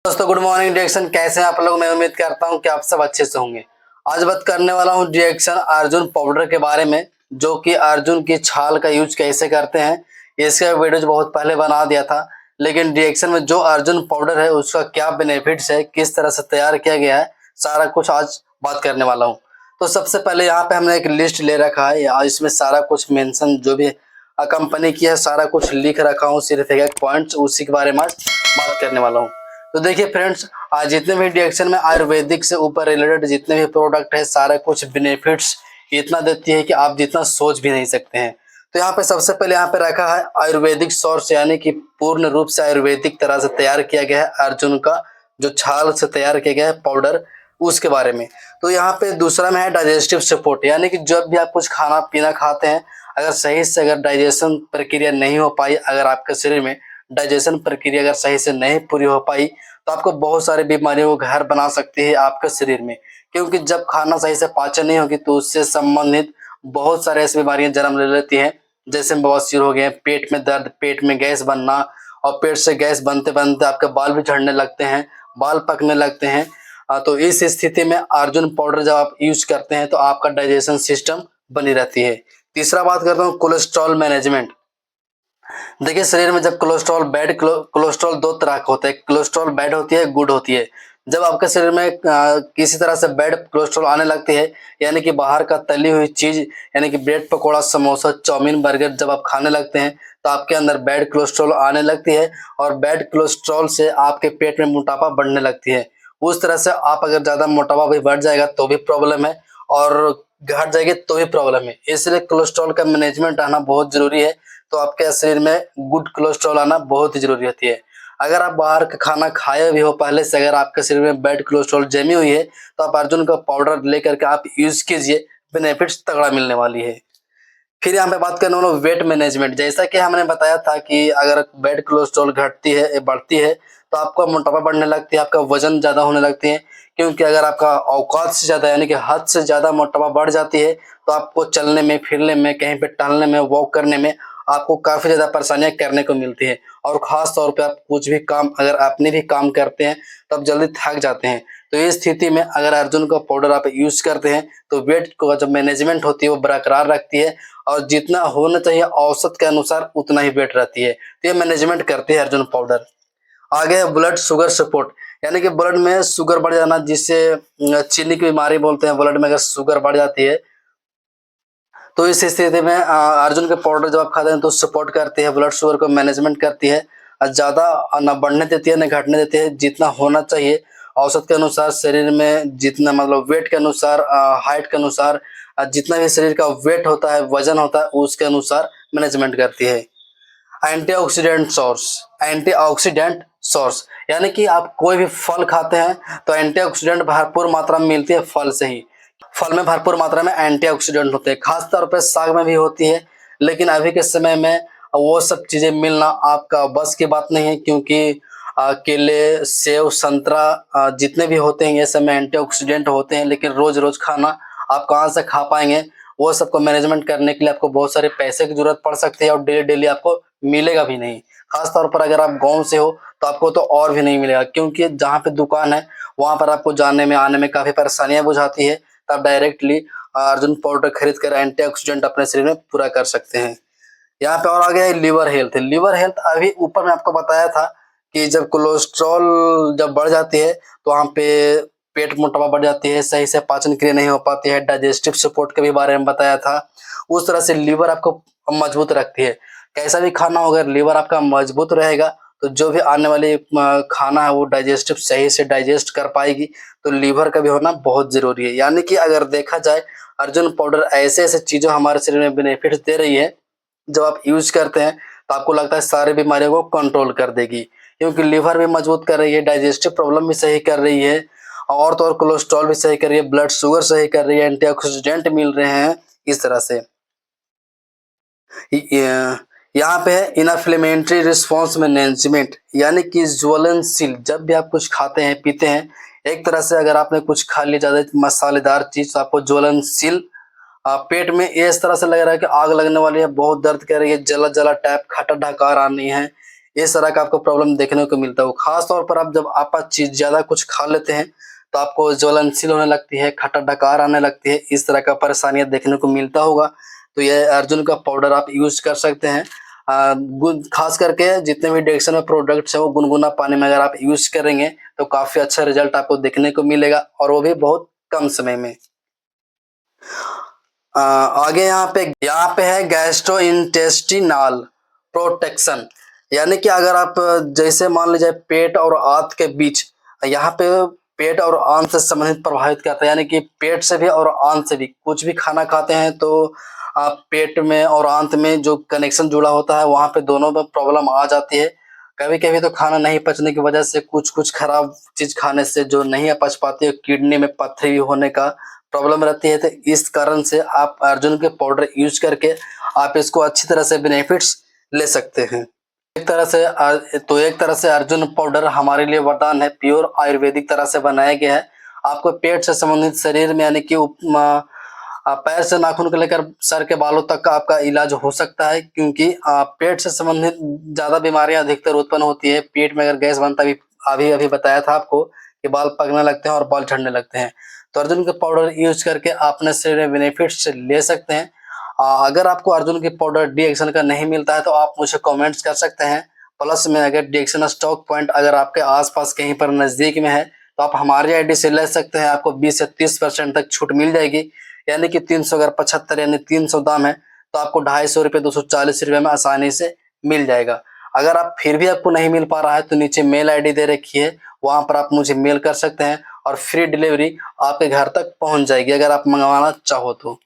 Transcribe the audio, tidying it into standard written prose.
दोस्तों good morning. Reaction कैसे हैं आप लोग? मैं उम्मीद करता हूं कि आप सब अच्छे से होंगे। आज बात करने वाला हूं रिएक्शन अर्जुन पाउडर के बारे में, जो कि अर्जुन की छाल का यूज कैसे करते हैं। इसका वीडियो बहुत पहले बना दिया था, लेकिन रिएक्शन में जो अर्जुन पाउडर है उसका क्या बेनिफिट्स है, किस तरह से तैयार किया गया है, सारा कुछ आज बात करने वाला हूँ। तो सबसे पहले यहाँ पे हमने एक लिस्ट ले रखा है, इसमें सारा कुछ मेंशन जो भी कंपनी की है सारा कुछ लिख रखा हूँ, सिर्फ एक पॉइंट उसी के बारे में आज बात करने वाला हूँ। तो देखिए फ्रेंड्स, आज जितने भी रिएक्शन में आयुर्वेदिक से ऊपर रिलेटेड जितने भी प्रोडक्ट है सारा कुछ बेनिफिट्स इतना देती है कि आप जितना सोच भी नहीं सकते हैं। तो यहाँ पे सबसे पहले यहाँ पे रखा है आयुर्वेदिक सोर्स, यानी कि पूर्ण रूप से आयुर्वेदिक तरह से तैयार किया गया है अर्जुन का जो छाल से तैयार किया गया है पाउडर, उसके बारे में। तो यहाँ पे दूसरा में है डाइजेस्टिव सपोर्ट, यानी कि जब भी आप कुछ खाना पीना खाते हैं, अगर सही से अगर डाइजेशन प्रक्रिया नहीं हो पाई, अगर आपके शरीर में डाइजेशन प्रक्रिया अगर सही से नहीं पूरी हो पाई, तो आपको बहुत सारी बीमारियों को घर बना सकती है आपके शरीर में। क्योंकि जब खाना सही से पाचन नहीं होगी तो उससे संबंधित बहुत सारे ऐसी बीमारियां जन्म ले लेती हैं, जैसे बवासीर हो गए, पेट में दर्द, पेट में गैस बनना, और पेट से गैस बनते बनते आपके बाल भी झड़ने लगते हैं, बाल पकने लगते हैं। तो इस स्थिति में अर्जुन पाउडर जब आप यूज करते हैं तो आपका डाइजेशन सिस्टम बनी रहती है। तीसरा बात करता हूँ कोलेस्ट्रॉल मैनेजमेंट। देखिए शरीर में जब कोलेस्ट्रॉल बैड, कोलेस्ट्रॉल दो तरह का होता है, कोलेस्ट्रॉल बैड होती है, गुड होती है। जब आपके शरीर में किसी तरह से बैड कोलेस्ट्रॉल आने लगती है, यानी कि बाहर का तली हुई चीज, यानी कि bread pakora, samosa, chow mein, burger जब आप खाने लगते हैं तो आपके अंदर बैड कोलेस्ट्रॉल आने लगती है, और बैड कोलेस्ट्रॉल से आपके पेट में मोटापा बढ़ने लगती है। उस तरह से आप अगर ज्यादा मोटापा भी बढ़ जाएगा तो भी प्रॉब्लम है, और घट जाएगी तो भी प्रॉब्लम है। इसलिए कोलेस्ट्रॉल का मैनेजमेंट आना बहुत जरूरी है। तो आपके शरीर में गुड कोलेस्ट्रॉल आना बहुत ही जरूरी होती है। अगर आप बाहर का खाना खाए भी हो पहले से, अगर आपके शरीर में बैड कोलेस्ट्रॉल जमी हुई है, तो आप अर्जुन का पाउडर लेकर के आप यूज कीजिए, बेनिफिट्स तगड़ा मिलने वाली है। फिर यहाँ पे बात करने वाला वेट मैनेजमेंट। जैसा कि हमने बताया था कि अगर बैड कोलेस्ट्रॉल घटती है, बढ़ती है, तो आपका मोटापा बढ़ने लगती है, आपका वजन ज्यादा होने लगती है। क्योंकि अगर आपका औकात से ज्यादा, यानी कि हद से ज्यादा मोटापा बढ़ जाती है, तो आपको चलने में, फिरने में, कहीं पे टहलने में, वॉक करने में आपको काफी ज्यादा परेशानियां करने को मिलती है। और खास तौर पे आप कुछ भी काम, अगर अपने भी काम करते हैं तो आप जल्दी थक जाते हैं। तो इस स्थिति में अगर अर्जुन का पाउडर आप यूज करते हैं तो वेट को जो मैनेजमेंट होती है वो बरकरार रखती है, और जितना होना चाहिए औसत के अनुसार उतना ही वेट रहती है। तो ये मैनेजमेंट करती है अर्जुन पाउडर। आगे है ब्लड शुगर सपोर्ट, यानी कि ब्लड में शुगर बढ़ जाना, जिससे चीनी की बीमारी बोलते हैं। ब्लड में अगर शुगर बढ़ जाती है तो इस स्थिति में अर्जुन के पाउडर जब आप खाते हैं तो सपोर्ट करती है, ब्लड शुगर को मैनेजमेंट करती है, और ज्यादा न बढ़ने देती है न घटने देती है। जितना होना चाहिए औसत के अनुसार, शरीर में जितना मतलब वेट के अनुसार, हाइट के अनुसार, जितना भी शरीर का वेट होता है, वजन होता है, उसके अनुसार मैनेजमेंट करती है। एंटीऑक्सीडेंट सोर्स, एंटीऑक्सीडेंट सोर्स, यानी कि आप कोई भी फल खाते हैं तो एंटीऑक्सीडेंट भरपूर मात्रा में मिलती है फल से ही। फल में भरपूर मात्रा में एंटीऑक्सीडेंट होते हैं, खासतौर पर साग में भी होती है। लेकिन अभी के समय में वो सब चीजें मिलना आपका बस की बात नहीं है, क्योंकि केले, सेब, संतरा जितने भी होते हैं ये सब में एंटीऑक्सीडेंट होते हैं। लेकिन रोज रोज खाना आप कहाँ से खा पाएंगे? वो सबको मैनेजमेंट करने के लिए आपको बहुत सारे पैसे की जरूरत पड़ सकती है, और डेली डेली आपको मिलेगा भी नहीं। खास तौर पर अगर आप गांव से हो तो आपको तो और भी नहीं मिलेगा, क्योंकि जहाँ पे दुकान है वहां पर आपको जाने में आने में काफी परेशानियां बुझाती है। तब डायरेक्टली अर्जुन पाउडर खरीद कर एंटीऑक्सीडेंट अपने शरीर में पूरा कर सकते हैं। यहाँ पे और आ गया है लीवर हेल्थ। लीवर हेल्थ अभी ऊपर में आपको बताया था कि जब कोलेस्ट्रॉल जब बढ़ जाती है तो वहाँ पे पेट मोटापा बढ़ जाती है, सही से पाचन क्रिया नहीं हो पाती है, डाइजेस्टिव सपोर्ट के भी बारे में बताया था। उस तरह से लीवर आपको मजबूत रखती है। कैसा भी खाना हो, अगर लीवर आपका मजबूत रहेगा तो जो भी आने वाली खाना है वो डाइजेस्टिव सही से डाइजेस्ट कर पाएगी। तो लीवर का भी होना बहुत जरूरी है। यानी कि अगर देखा जाए अर्जुन पाउडर ऐसे ऐसे चीजों हमारे शरीर में बेनिफिट दे रही है, जब आप यूज करते हैं तो आपको लगता है सारी बीमारियों को कंट्रोल कर देगी, क्योंकि लीवर भी मजबूत कर रही है, डाइजेस्टिव प्रॉब्लम भी सही कर रही है, और तो और कोलेस्ट्रॉल भी सही कर रही है, ब्लड शुगर सही कर रही है, एंटीऑक्सीडेंट मिल रहे हैं। इस तरह से यहाँ पे है इन्फ्लेमेटरी रिस्पॉन्स मैनेजमेंट, यानी कि ज्वलनशील। जब भी आप कुछ खाते हैं पीते हैं, एक तरह से अगर आपने कुछ खा लिया ज्यादा मसालेदार चीज तो आपको ज्वलनशील पेट में ये इस तरह से लग रहा है कि आग लगने वाली है, बहुत दर्द कर रही है, जला जला टाइप, खटा ढकार आनी है। इस तरह का आपको प्रॉब्लम देखने को मिलता है। खास तौर पर आप जब आप चीज़ ज़्यादा कुछ खा लेते हैं तो आपको ज्वलनशील होने लगती है, खट्टा डकार आने लगती है, इस तरह का परेशानियाँ देखने को मिलता होगा। तो ये अर्जुन का पाउडर आप यूज़ कर सकते हैं। खास करके जितने भी डिएक्शन में प्रोडक्ट्स हैं वो गुनगुना पानी में अगर आप यूज़ करेंगे तो काफ़ी अच्छा रिजल्ट आपको देखने को मिलेगा और वो भी बहुत कम समय में। आगे यहाँ पे है गैस्ट्रोइंटेस्टिनल प्रोटेक्शन, यानी कि अगर आप जैसे मान लीजिए पेट और आंत के बीच, यहाँ पे पेट और आंत से संबंधित प्रभावित करता है, यानी कि पेट से भी और आंत से भी कुछ भी खाना खाते हैं तो आप पेट में और आंत में जो कनेक्शन जुड़ा होता है वहाँ पे दोनों में प्रॉब्लम आ जाती है। कभी कभी तो खाना नहीं पचने की वजह से कुछ खराब चीज खाने से जो नहीं पच पाती है, किडनी में पथरी होने का प्रॉब्लम रहती है। तो इस कारण से आप अर्जुन के पाउडर यूज करके आप इसको अच्छी तरह से बेनिफिट्स ले सकते हैं। एक तरह से अर्जुन पाउडर हमारे लिए वरदान है, प्योर आयुर्वेदिक तरह से बनाया गया है। आपको पेट से संबंधित शरीर में यानी कि पैर से नाखून को लेकर सर के बालों तक का आपका इलाज हो सकता है, क्योंकि पेट से संबंधित ज्यादा बीमारियां अधिकतर उत्पन्न होती है। पेट में अगर गैस बनता है, अभी अभी बताया था आपको कि बाल पकने लगते हैं और बाल झड़ने लगते हैं। तो अर्जुन के पाउडर यूज करके आप अपने शरीर में बेनिफिट्स ले सकते हैं। अगर आपको अर्जुन के पाउडर डी एक्शन का नहीं मिलता है तो आप मुझे कमेंट्स कर सकते हैं। प्लस में अगर डी एक्शन स्टॉक पॉइंट अगर आपके आसपास कहीं पर नजदीक में है तो आप हमारी आईडी से ले सकते हैं। आपको 20 से 30% तक छूट मिल जाएगी, यानी कि 300 अगर 75 यानी 300 दाम है तो आपको 250 रुपये 240 रुपये में आसानी से मिल जाएगा। अगर आप फिर भी आपको नहीं मिल पा रहा है तो नीचे मेल आईडी दे रखी है, वहां पर आप मुझे मेल कर सकते हैं और फ्री डिलीवरी आपके घर तक पहुंच जाएगी अगर आप मंगवाना चाहो तो।